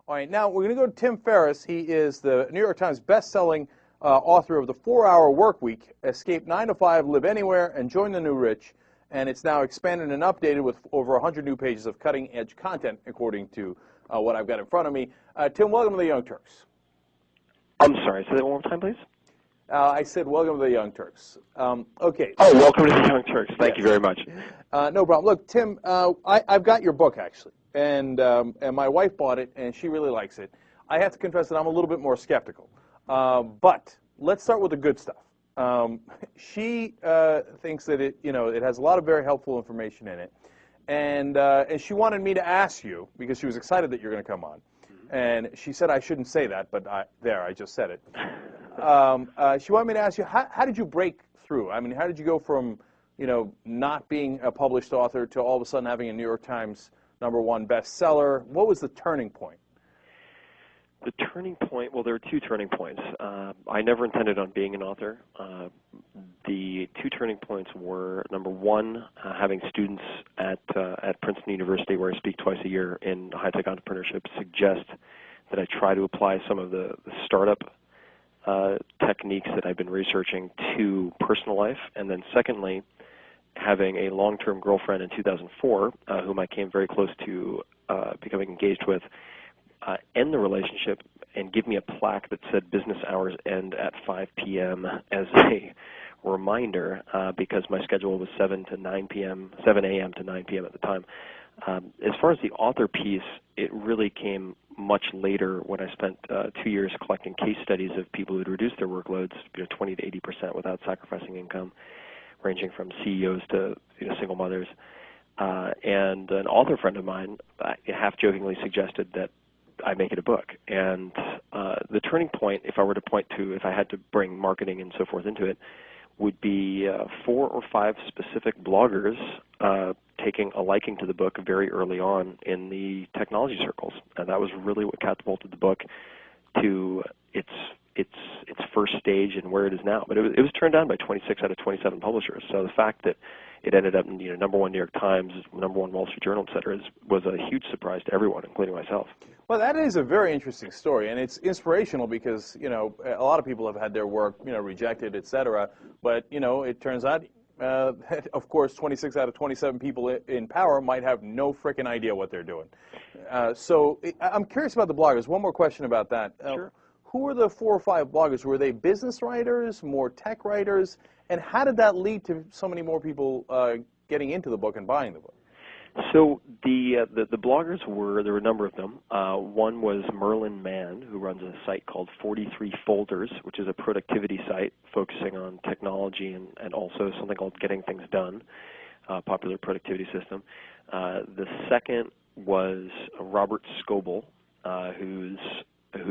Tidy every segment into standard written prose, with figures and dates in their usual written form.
All right, now we're going to go to Tim Ferriss. He is the New York Times best-selling author of The 4-Hour Workweek, Escape 9 to 5, Live Anywhere, and Join the New Rich. And it's now expanded and updated with over 100 new pages of cutting-edge content, according to what I've got in front of me. Tim, welcome to the Young Turks. I'm sorry, say that one more time, please. I said welcome to the Young Turks. Okay. Oh, welcome to the Young Turks. Thank you very much. No problem. Look, Tim, I've got your book, actually, and my wife bought it, and she really likes it. I have to confess that I'm a little bit more skeptical. But let's start with the good stuff. She thinks that it has a lot of very helpful information in it, and she wanted me to ask you, because she was excited that you're going to come on, and she said I shouldn't say that, but I just said it. She wanted me to ask you, how did you break through? I mean, how did you go from not being a published author to all of a sudden having a New York Times #1 bestseller? What was the turning point? The turning point, well, there are two turning points. I never intended on being an author. The two turning points were, number one, having students at Princeton University, where I speak twice a year in high-tech entrepreneurship, suggest that I try to apply some of the startup techniques that I've been researching to personal life. And then secondly, having a long-term girlfriend in 2004, whom I came very close to becoming engaged with, end the relationship and give me a plaque that said business hours end at 5 p.m. as a reminder, because my schedule was 7 a.m. to 9 p.m. at the time. As far as the author piece, it really came much later when I spent 2 years collecting case studies of people who had reduced their workloads 20 to 80% without sacrificing income, ranging from CEOs to single mothers. And an author friend of mine half-jokingly suggested that I make it a book. And the turning point, if I had to bring marketing and so forth into it, would be 4 or 5 specific bloggers taking a liking to the book very early on in the technology circles. And that was really what catapulted the book to its first stage and where it is now. But it was turned down by 26 out of 27 publishers. So the fact that it ended up in #1 New York Times, #1 Wall Street Journal, et cetera, was a huge surprise to everyone, including myself. Well, that is a very interesting story, and it's inspirational because a lot of people have had their work rejected, et cetera. But it turns out, of course, 26 out of 27 people in power might have no frickin' idea what they're doing. So I'm curious about the bloggers. One more question about that. Sure. Who were the 4 or 5 bloggers? Were they business writers, more tech writers? And how did that lead to so many more people getting into the book and buying the book? So the bloggers there were a number of them. One was Merlin Mann, who runs a site called 43 Folders, which is a productivity site focusing on technology and also something called Getting Things Done, a popular productivity system. The second was Robert Scoble, who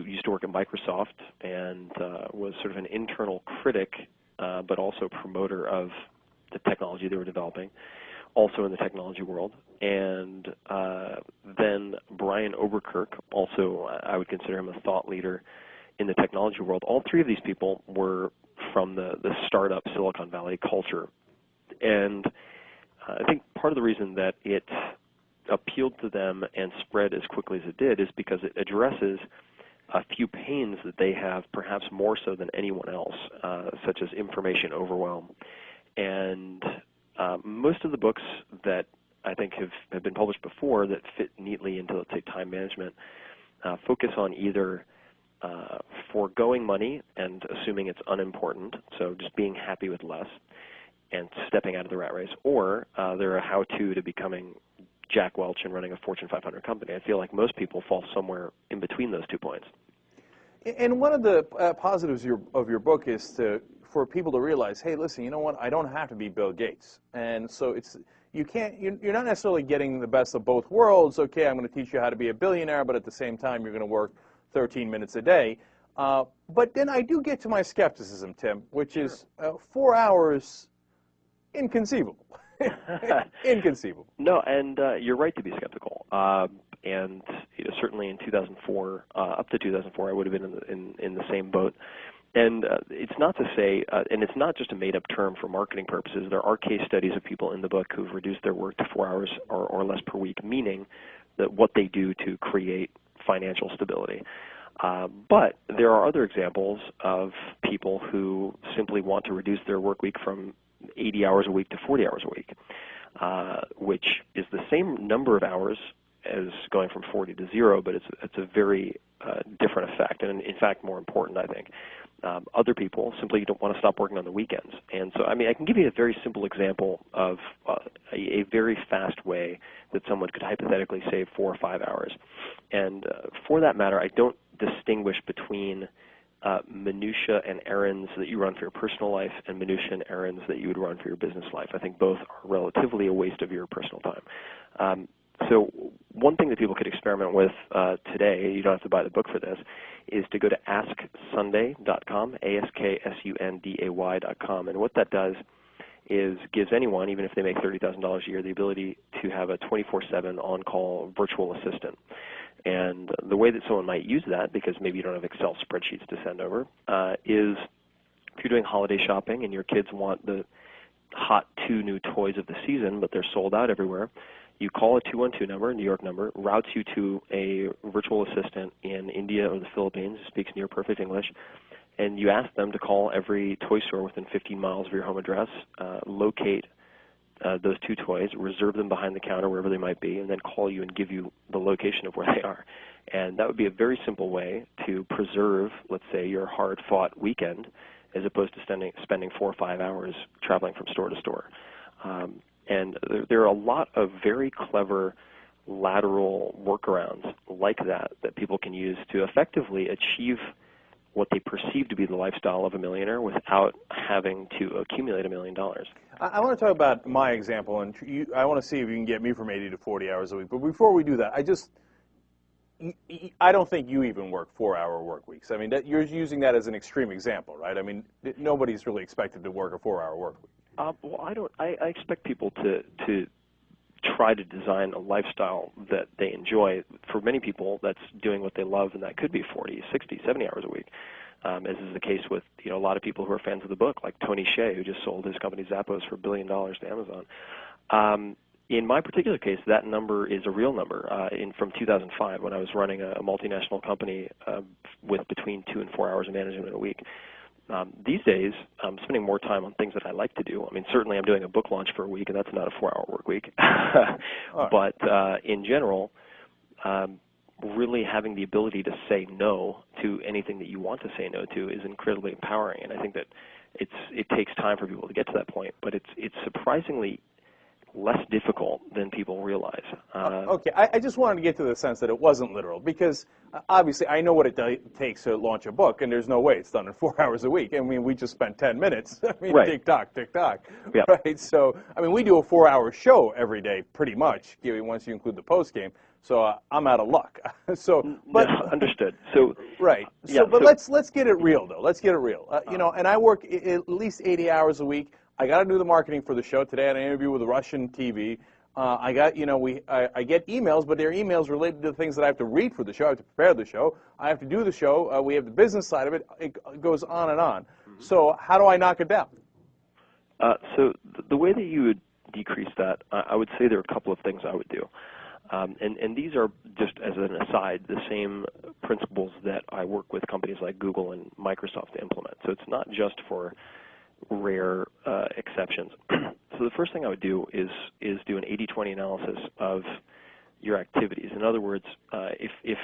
used to work at Microsoft and was sort of an internal critic, but also promoter of the technology they were developing, also in the technology world. And then Brian Oberkirk, also I would consider him a thought leader in the technology world. All 3 of these people were from the startup Silicon Valley culture. And I think part of the reason that it appealed to them and spread as quickly as it did is because it addresses a few pains that they have, perhaps more so than anyone else, such as information overwhelm. And most of the books that I think have been published before that fit neatly into, let's say, time management, focus on either foregoing money and assuming it's unimportant, so just being happy with less and stepping out of the rat race, or they're a how-to to becoming Jack Welch and running a Fortune 500 company. I feel like most people fall somewhere in between those 2 points. And one of the positives of your book is for people to realize, hey, listen, you know what? I don't have to be Bill Gates, and so you're not necessarily getting the best of both worlds. Okay, I'm going to teach you how to be a billionaire, but at the same time, you're going to work 13 minutes a day. But then I do get to my skepticism, Tim, which is 4 hours, inconceivable. Inconceivable. No, and you're right to be skeptical. And certainly in 2004, up to 2004, I would have been in the same boat. And it's not to say, and it's not just a made-up term for marketing purposes. There are case studies of people in the book who've reduced their work to 4 hours or less per week, meaning that what they do to create financial stability. But there are other examples of people who simply want to reduce their work week from 80 hours a week to 40 hours a week, which is the same number of hours as going from 40 to 0, but it's a very different effect, and in fact more important, I think. Other people simply don't want to stop working on the weekends. And so, I mean, I can give you a very simple example of a very fast way that someone could hypothetically save 4 or 5 hours. And for that matter, I don't distinguish between minutia and errands that you run for your personal life and minutia and errands that you would run for your business life. I think both are relatively a waste of your personal time. So one thing that people could experiment with today, you don't have to buy the book for this, is to go to asksunday.com, ASKSUNDAY.com. And what that does is gives anyone, even if they make $30,000 a year, the ability to have a 24/7 on-call virtual assistant. And the way that someone might use that, because maybe you don't have Excel spreadsheets to send over, is if you're doing holiday shopping and your kids want the hot 2 new toys of the season, but they're sold out everywhere, you call a 212 number, a New York number, routes you to a virtual assistant in India or the Philippines who speaks near perfect English, and you ask them to call every toy store within 15 miles of your home address, locate those 2 toys, reserve them behind the counter wherever they might be, and then call you and give you the location of where they are. And that would be a very simple way to preserve, let's say, your hard-fought weekend as opposed to spending 4 or 5 hours traveling from store to store. And there are a lot of very clever lateral workarounds like that people can use to effectively achieve what they perceive to be the lifestyle of a millionaire without having to accumulate $1 million. I want to talk about my example, and I want to see if you can get me from 80 to 40 hours a week. But before we do that, I don't think you even work 4-hour work weeks. I mean, you're using that as an extreme example, right? I mean, nobody's really expected to work a 4-hour work week. Well, I don't. I expect people to try to design a lifestyle that they enjoy. For many people, that's doing what they love, and that could be 40, 60, 70 hours a week, as is the case with a lot of people who are fans of the book, like Tony Hsieh, who just sold his company Zappos for $1 billion to Amazon. In my particular case, that number is a real number. From 2005, when I was running a multinational company with between 2 and 4 hours of management a week. These days, I'm spending more time on things that I like to do. I mean, certainly I'm doing a book launch for a week, and that's not a 4-hour work week. But in general, really having the ability to say no to anything that you want to say no to is incredibly empowering. And I think that it takes time for people to get to that point, but it's surprisingly less difficult than people realize. Okay, I just wanted to get to the sense that it wasn't literal, because obviously I know what it takes to launch a book, and there's no way it's done in 4 hours a week. I mean, we just spent 10 minutes. I mean, right. tick-tock, tick-tock. Yep. Right? So, I mean, we do a 4-hour show every day, pretty much, once you include the post-game. So I'm out of luck. But understood. So right. Yeah, but let's get it real, though. Let's get it real. And I work at least 80 hours a week. I got to do the marketing for the show. Today I had an interview with Russian TV. I get emails, but they're emails related to the things that I have to read for the show. I have to prepare the show. I have to do the show. We have the business side of it. It goes on and on. Mm-hmm. So how do I knock it down? So the way that you would decrease that, I would say there are a couple of things I would do. And these are, just as an aside, the same principles that I work with companies like Google and Microsoft to implement. So it's not just for rare exceptions. So the first thing I would do is do an 80-20 analysis of your activities. In other words, if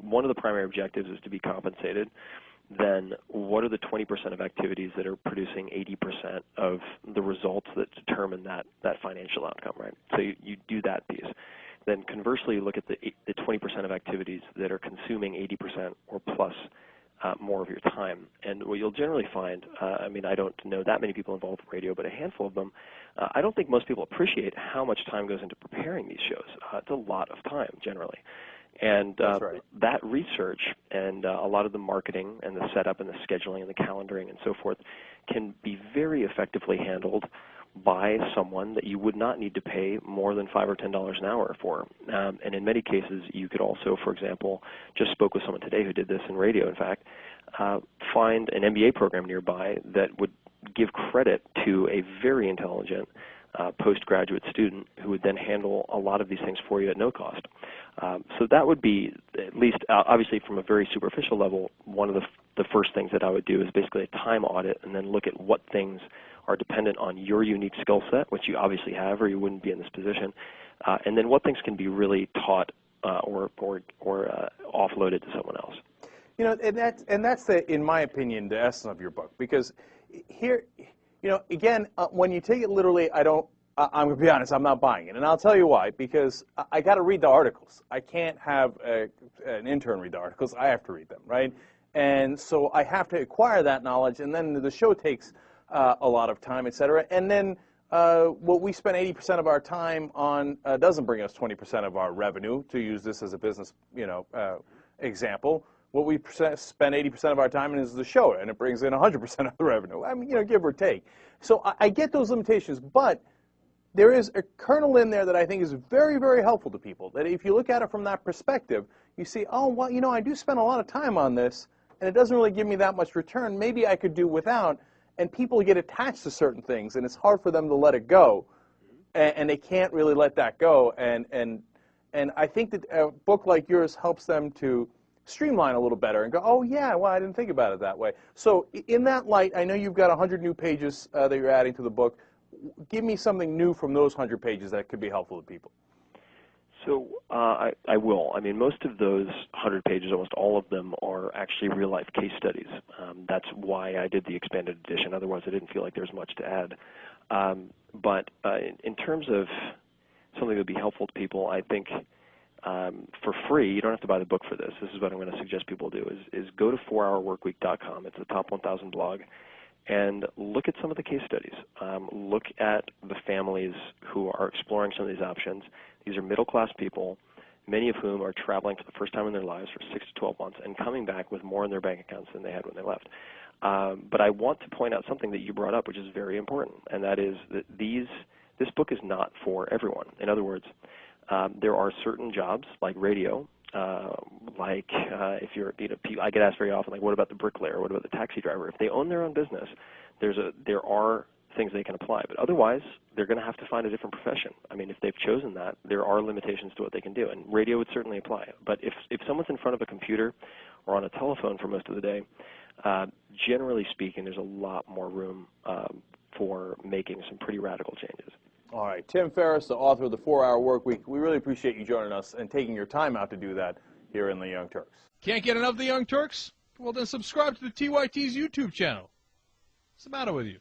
one of the primary objectives is to be compensated, then what are the 20% of activities that are producing 80% of the results that determine that financial outcome, right? So you do that piece. Then conversely, look at the 20% of activities that are consuming 80% or plus more of your time. And what you'll generally find, I mean, I don't know that many people involved with radio, but a handful of them, I don't think most people appreciate how much time goes into preparing these shows. It's a lot of time, generally. And That's right. That research and a lot of the marketing and the setup and the scheduling and the calendaring and so forth can be very effectively handled by someone that you would not need to pay more than $5 or $10 an hour for. And in many cases, you could also, for example, just spoke with someone today who did this in radio, in fact, find an MBA program nearby that would give credit to a very intelligent postgraduate student who would then handle a lot of these things for you at no cost. So that would be, at least obviously from a very superficial level, one of the first things that I would do is basically a time audit and then look at what things are dependent on your unique skill set, which you obviously have or you wouldn't be in this position, and then what things can be really taught or offloaded to someone else. You know, and that's the, in my opinion, the essence of your book. Because here, you know, again, when you take it literally, I'm going to be honest, I'm not buying it. And I'll tell you why. Because I got to read the articles. I can't have an intern read the articles. I have to read them, right? And so I have to acquire that knowledge. And then the show takes a lot of time, et cetera. And then what we spend 80% of our time on doesn't bring us 20% of our revenue, to use this as a business, you know, example. What we spend 80% of our time in is the show, and it brings in 100% of the revenue. I mean, you know, give or take. So I get those limitations, but there is a kernel in there that I think is very, very helpful to people. That if you look at it from that perspective, you see, oh, well, you know, I do spend a lot of time on this, and it doesn't really give me that much return. Maybe I could do without. And people get attached to certain things, and it's hard for them to let it go, and they can't really let that go. And I think that a book like yours helps them to streamline a little better and go, oh, yeah, well, I didn't think about it that way. So in that light, I know you've got 100 new pages that you're adding to the book. Give me something new from those 100 pages that could be helpful to people. So I will. I mean, most of those 100 pages, almost all of them, are actually real-life case studies. That's why I did the expanded edition. Otherwise, I didn't feel like there's much to add. But in terms of something that would be helpful to people, I think for free, you don't have to buy the book for this. This is what I'm going to suggest people do, is go to 4hourworkweek.com. It's the top 1,000 blog. And look at some of the case studies. Look at the families who are exploring some of these options. These are middle-class people, many of whom are traveling for the first time in their lives for 6 to 12 months and coming back with more in their bank accounts than they had when they left. But I want to point out something that you brought up, which is very important, and that is that this book is not for everyone. In other words, there are certain jobs like radio, if you're, you know, I get asked very often, like, what about the bricklayer? What about the taxi driver? If they own their own business, there are things they can apply. But otherwise, they're going to have to find a different profession. I mean, if they've chosen that, there are limitations to what they can do, and radio would certainly apply. But if someone's in front of a computer or on a telephone for most of the day, generally speaking, there's a lot more room for making some pretty radical changes. All right. Tim Ferriss, the author of The 4-Hour Workweek, we really appreciate you joining us and taking your time out to do that here in the Young Turks. Can't get enough of the Young Turks? Well, then subscribe to the TYT's YouTube channel. What's the matter with you?